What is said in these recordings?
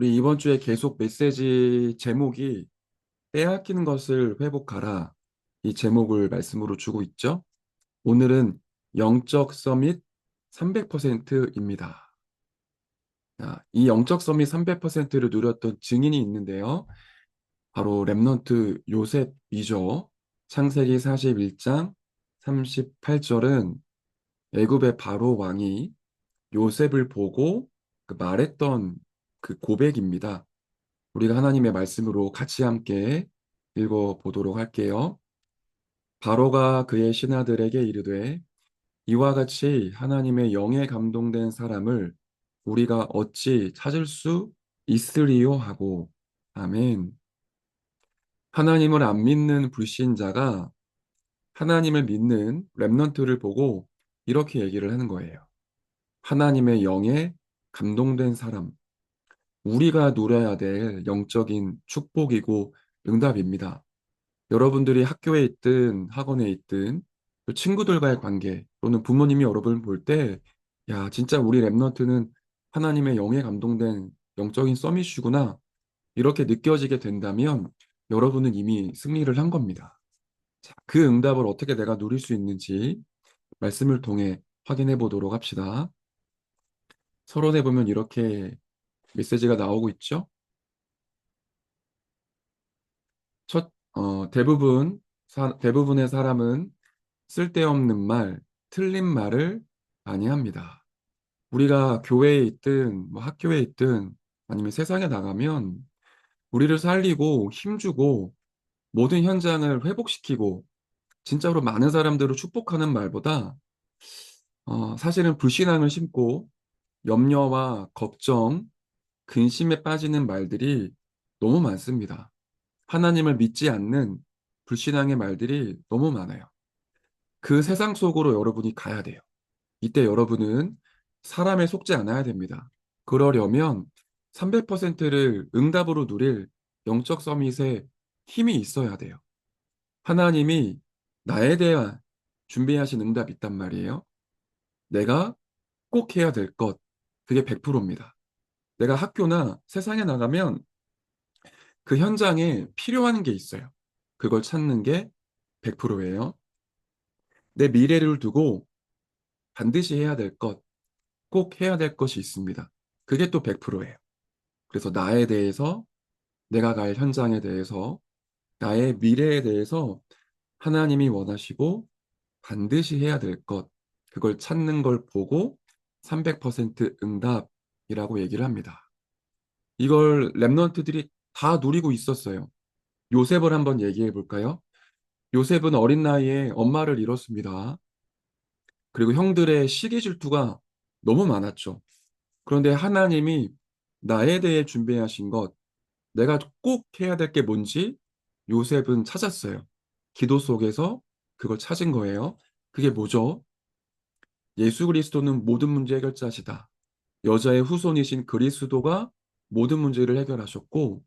우리 이번 주에 계속 메시지 제목이 빼앗기는 것을 회복하라. 이 제목을 말씀으로 주고 있죠. 오늘은 영적 서밋 300%입니다. 이 영적 서밋 300%를 누렸던 증인이 있는데요. 바로 렘넌트 요셉이죠. 창세기 41장 38절은 애굽의 바로 왕이 요셉을 보고 말했던 그 고백입니다. 우리가 하나님의 말씀으로 같이 함께 읽어보도록 할게요. 바로가 그의 신하들에게 이르되 이와 같이 하나님의 영에 감동된 사람을 우리가 어찌 찾을 수 있으리요 하고. 아멘. 하나님을 안 믿는 불신자가 하나님을 믿는 렘넌트를 보고 이렇게 얘기를 하는 거예요. 하나님의 영에 감동된 사람, 우리가 누려야 될 영적인 축복이고 응답입니다. 여러분들이 학교에 있든 학원에 있든 또 친구들과의 관계 또는 부모님이 여러분을 볼 때, 야, 진짜 우리 랩런트는 하나님의 영에 감동된 영적인 서밋이구나. 이렇게 느껴지게 된다면 여러분은 이미 승리를 한 겁니다. 자, 그 응답을 어떻게 내가 누릴 수 있는지 말씀을 통해 확인해 보도록 합시다. 서론에 보면 이렇게 메시지가 나오고 있죠. 대부분의 사람은 쓸데없는 말, 틀린 말을 많이 합니다. 우리가 교회에 있든 뭐 학교에 있든 아니면 세상에 나가면 우리를 살리고 힘주고 모든 현장을 회복시키고 진짜로 많은 사람들을 축복하는 말보다 사실은 불신앙을 심고 염려와 걱정, 근심에 빠지는 말들이 너무 많습니다. 하나님을 믿지 않는 불신앙의 말들이 너무 많아요. 그 세상 속으로 여러분이 가야 돼요. 이때 여러분은 사람에 속지 않아야 됩니다. 그러려면 300%를 응답으로 누릴 영적 서밋에 힘이 있어야 돼요. 하나님이 나에 대한 준비하신 응답이 있단 말이에요. 내가 꼭 해야 될 것, 그게 100%입니다. 내가 학교나 세상에 나가면 그 현장에 필요한 게 있어요. 그걸 찾는 게 100%예요. 내 미래를 두고 반드시 해야 될 것, 꼭 해야 될 것이 있습니다. 그게 또 100%예요. 그래서 나에 대해서, 내가 갈 현장에 대해서, 나의 미래에 대해서 하나님이 원하시고 반드시 해야 될 것, 그걸 찾는 걸 보고 300% 응답이라고 얘기를 합니다. 이걸 랩런트들이 다 누리고 있었어요. 요셉을 한번 얘기해 볼까요? 요셉은 어린 나이에 엄마를 잃었습니다. 그리고 형들의 시기 질투가 너무 많았죠. 그런데 하나님이 나에 대해 준비하신 것, 내가 꼭 해야 될 게 뭔지 요셉은 찾았어요. 기도 속에서 그걸 찾은 거예요. 그게 뭐죠? 예수 그리스도는 모든 문제 해결자시다. 여자의 후손이신 그리스도가 모든 문제를 해결하셨고,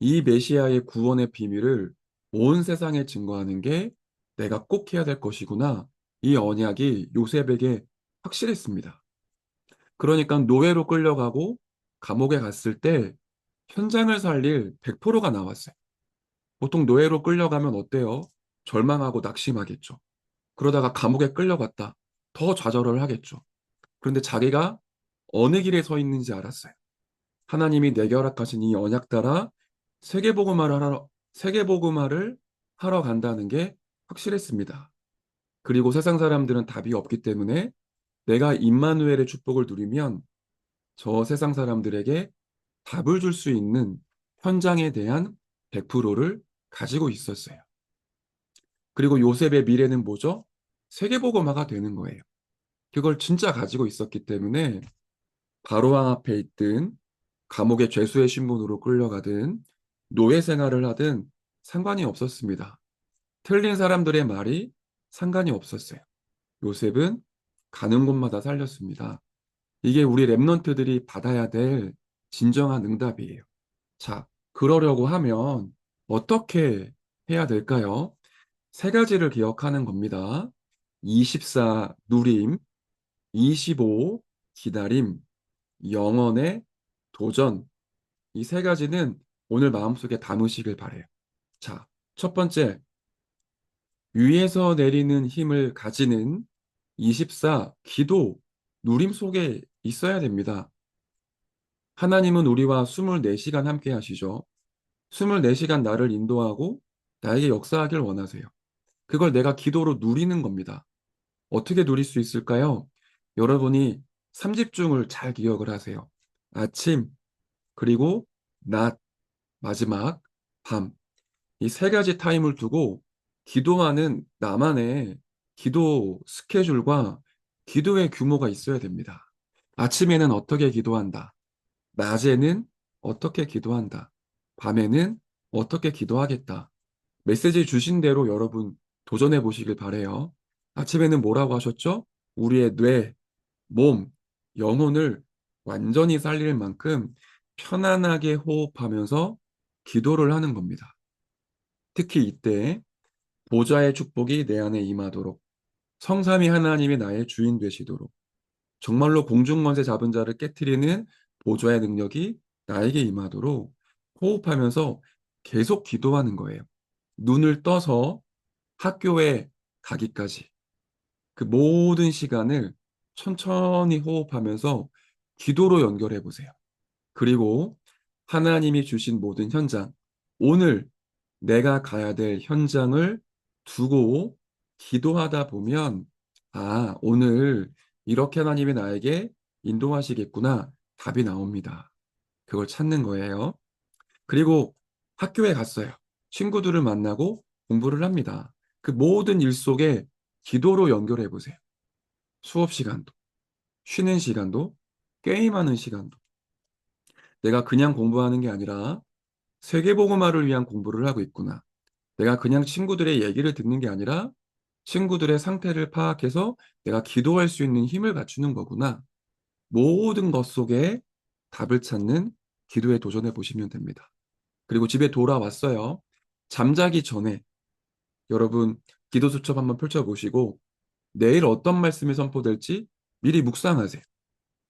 이 메시아의 구원의 비밀을 온 세상에 증거하는 게 내가 꼭 해야 될 것이구나. 이 언약이 요셉에게 확실했습니다. 그러니까 노예로 끌려가고 감옥에 갔을 때 현장을 살릴 100%가 나왔어요. 보통 노예로 끌려가면 어때요? 절망하고 낙심하겠죠. 그러다가 감옥에 끌려갔다. 더 좌절을 하겠죠. 그런데 자기가 어느 길에 서 있는지 알았어요. 하나님이 내게 허락하신 이 언약 따라 세계복음화를 하러 간다는 게 확실했습니다. 그리고 세상 사람들은 답이 없기 때문에 내가 임마누엘의 축복을 누리면 저 세상 사람들에게 답을 줄 수 있는 현장에 대한 100%를 가지고 있었어요. 그리고 요셉의 미래는 뭐죠? 세계복음화가 되는 거예요. 그걸 진짜 가지고 있었기 때문에 바로왕 앞에 있든 감옥의 죄수의 신분으로 끌려가든 노예 생활을 하든 상관이 없었습니다. 틀린 사람들의 말이 상관이 없었어요. 요셉은 가는 곳마다 살렸습니다. 이게 우리 랩런트들이 받아야 될 진정한 응답이에요. 자, 그러려고 하면 어떻게 해야 될까요? 세 가지를 기억하는 겁니다. 24 누림, 25 기다림, 영원의 도전. 이 세 가지는 오늘 마음속에 담으시길 바래요. 자, 첫 번째, 위에서 내리는 힘을 가지는 24 기도 누림 속에 있어야 됩니다. 하나님은 우리와 24시간 함께 하시죠. 24시간 나를 인도하고 나에게 역사하길 원하세요. 그걸 내가 기도로 누리는 겁니다. 어떻게 누릴 수 있을까요? 여러분이 삼집중을 잘 기억을 하세요. 아침, 그리고 낮, 마지막 밤. 이 세 가지 타임을 두고 기도하는 나만의 기도 스케줄과 기도의 규모가 있어야 됩니다. 아침에는 어떻게 기도한다. 낮에는 어떻게 기도한다. 밤에는 어떻게 기도하겠다. 메시지 주신 대로 여러분 도전해 보시길 바래요. 아침에는 뭐라고 하셨죠? 우리의 뇌, 몸, 영혼을 완전히 살릴 만큼 편안하게 호흡하면서 기도를 하는 겁니다. 특히 이때 보좌의 축복이 내 안에 임하도록 성삼위 하나님이 나의 주인 되시도록 정말로 공중권세 잡은 자를 깨트리는 보좌의 능력이 나에게 임하도록 호흡하면서 계속 기도하는 거예요. 눈을 떠서 학교에 가기까지 그 모든 시간을 천천히 호흡하면서 기도로 연결해 보세요. 그리고 하나님이 주신 모든 현장, 오늘 내가 가야 될 현장을 두고 기도하다 보면, 아, 오늘 이렇게 하나님이 나에게 인도하시겠구나. 답이 나옵니다. 그걸 찾는 거예요. 그리고 학교에 갔어요. 친구들을 만나고 공부를 합니다. 그 모든 일 속에 기도로 연결해 보세요. 수업 시간도, 쉬는 시간도, 게임하는 시간도. 내가 그냥 공부하는 게 아니라 세계복음화를 위한 공부를 하고 있구나. 내가 그냥 친구들의 얘기를 듣는 게 아니라 친구들의 상태를 파악해서 내가 기도할 수 있는 힘을 갖추는 거구나. 모든 것 속에 답을 찾는 기도에 도전해 보시면 됩니다. 그리고 집에 돌아왔어요. 잠자기 전에 여러분 기도 수첩 한번 펼쳐보시고 내일 어떤 말씀이 선포될지 미리 묵상하세요.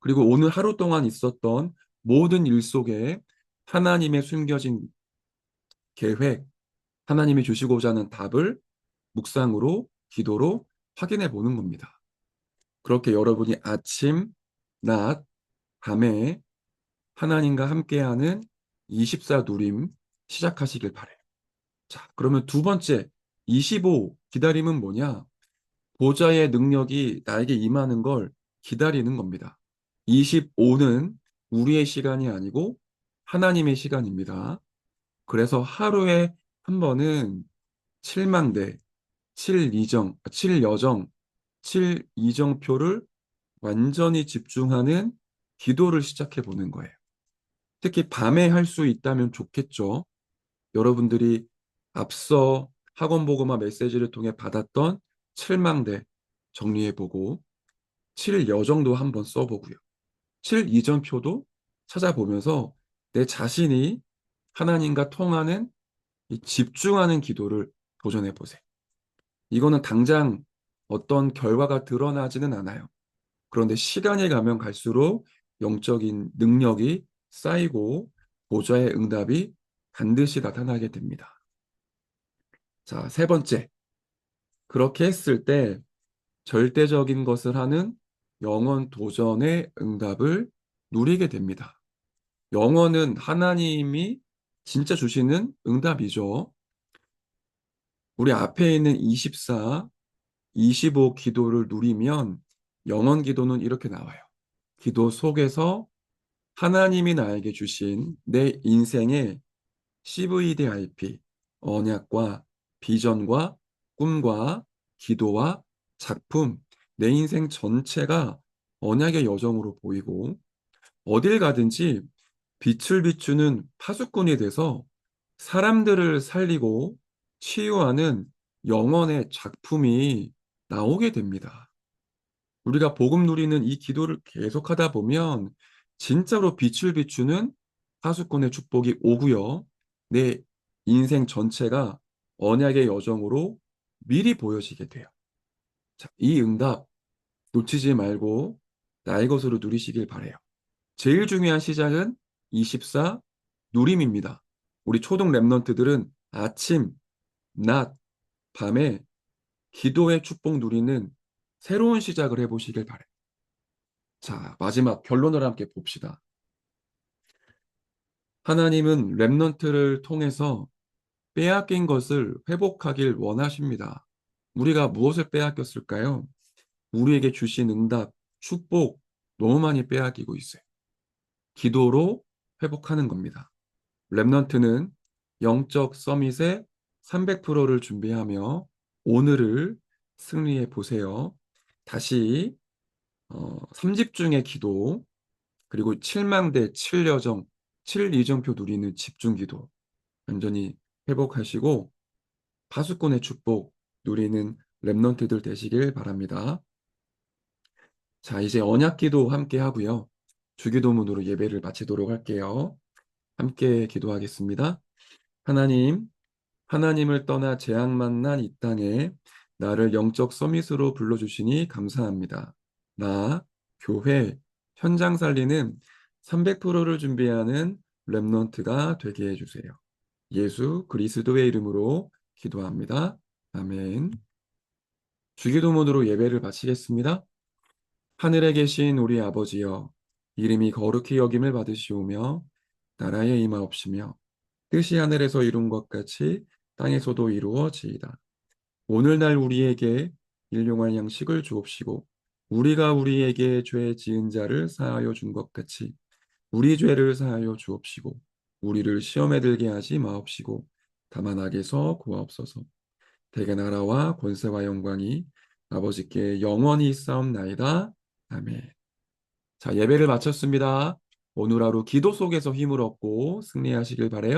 그리고 오늘 하루 동안 있었던 모든 일 속에 하나님의 숨겨진 계획, 하나님이 주시고자 하는 답을 묵상으로, 기도로 확인해 보는 겁니다. 그렇게 여러분이 아침, 낮, 밤에 하나님과 함께하는 24 누림 시작하시길 바래요. 자, 그러면 두 번째, 25 기다림은 뭐냐? 보좌의 능력이 나에게 임하는 걸 기다리는 겁니다. 25는 우리의 시간이 아니고 하나님의 시간입니다. 그래서 하루에 한 번은 7망대, 7여정, 7이정표를 완전히 집중하는 기도를 시작해 보는 거예요. 특히 밤에 할 수 있다면 좋겠죠. 여러분들이 앞서 학원 보고마 메시지를 통해 받았던 7망대 정리해 보고 7여정도 한번 써보고요. 7이정표도 찾아보면서 내 자신이 하나님과 통하는 이 집중하는 기도를 도전해 보세요. 이거는 당장 어떤 결과가 드러나지는 않아요. 그런데 시간이 가면 갈수록 영적인 능력이 쌓이고 보좌의 응답이 반드시 나타나게 됩니다. 자, 세 번째. 그렇게 했을 때 절대적인 것을 하는 영원 도전의 응답을 누리게 됩니다. 영원은 하나님이 진짜 주시는 응답이죠. 우리 앞에 있는 24, 25 기도를 누리면 영원 기도는 이렇게 나와요. 기도 속에서 하나님이 나에게 주신 내 인생의 CVDIP, 언약과 비전과 꿈과 기도와 작품, 내 인생 전체가 언약의 여정으로 보이고 어딜 가든지 빛을 비추는 파수꾼이 돼서 사람들을 살리고 치유하는 영혼의 작품이 나오게 됩니다. 우리가 복음 누리는 이 기도를 계속하다 보면 진짜로 빛을 비추는 파수꾼의 축복이 오고요. 내 인생 전체가 언약의 여정으로 미리 보여지게 돼요. 자, 이 응답 놓치지 말고 나의 것으로 누리시길 바래요. 제일 중요한 시작은 24, 누림입니다. 우리 초등 랩런트들은 아침, 낮, 밤에 기도의 축복 누리는 새로운 시작을 해보시길 바래요. 자, 마지막 결론을 함께 봅시다. 하나님은 랩런트를 통해서 빼앗긴 것을 회복하길 원하십니다. 우리가 무엇을 빼앗겼을까요? 우리에게 주신 응답, 축복 너무 많이 빼앗기고 있어요. 기도로 회복하는 겁니다. 랩넌트는 영적 서밋의 300%를 준비하며 오늘을 승리해 보세요. 다시 3집중의 기도, 그리고 7망대 7여정 7이정표 누리는 집중기도 완전히 회복하시고 파수꾼의 축복 누리는 랩넌트들 되시길 바랍니다. 자, 이제 언약기도 함께 하고요. 주기도문으로 예배를 마치도록 할게요. 함께 기도하겠습니다. 하나님, 하나님을 떠나 재앙 만난 이 땅에 나를 영적 서밋으로 불러주시니 감사합니다. 나, 교회, 현장 살리는 300%를 준비하는 랩넌트가 되게 해주세요. 예수 그리스도의 이름으로 기도합니다. 아멘. 주기도문으로 예배를 마치겠습니다. 하늘에 계신 우리 아버지여, 이름이 거룩히 여김을 받으시오며 나라에 임하옵시며 뜻이 하늘에서 이룬 것 같이 땅에서도 이루어지이다. 오늘날 우리에게 일용할 양식을 주옵시고 우리가 우리에게 죄 지은 자를 사하여 준 것 같이 우리 죄를 사하여 주옵시고 우리를 시험에 들게 하지 마옵시고 다만 악에서 구하옵소서. 대개 나라와 권세와 영광이 아버지께 영원히 있사옵나이다. 아멘. 자, 예배를 마쳤습니다. 오늘 하루 기도 속에서 힘을 얻고 승리하시길 바라요.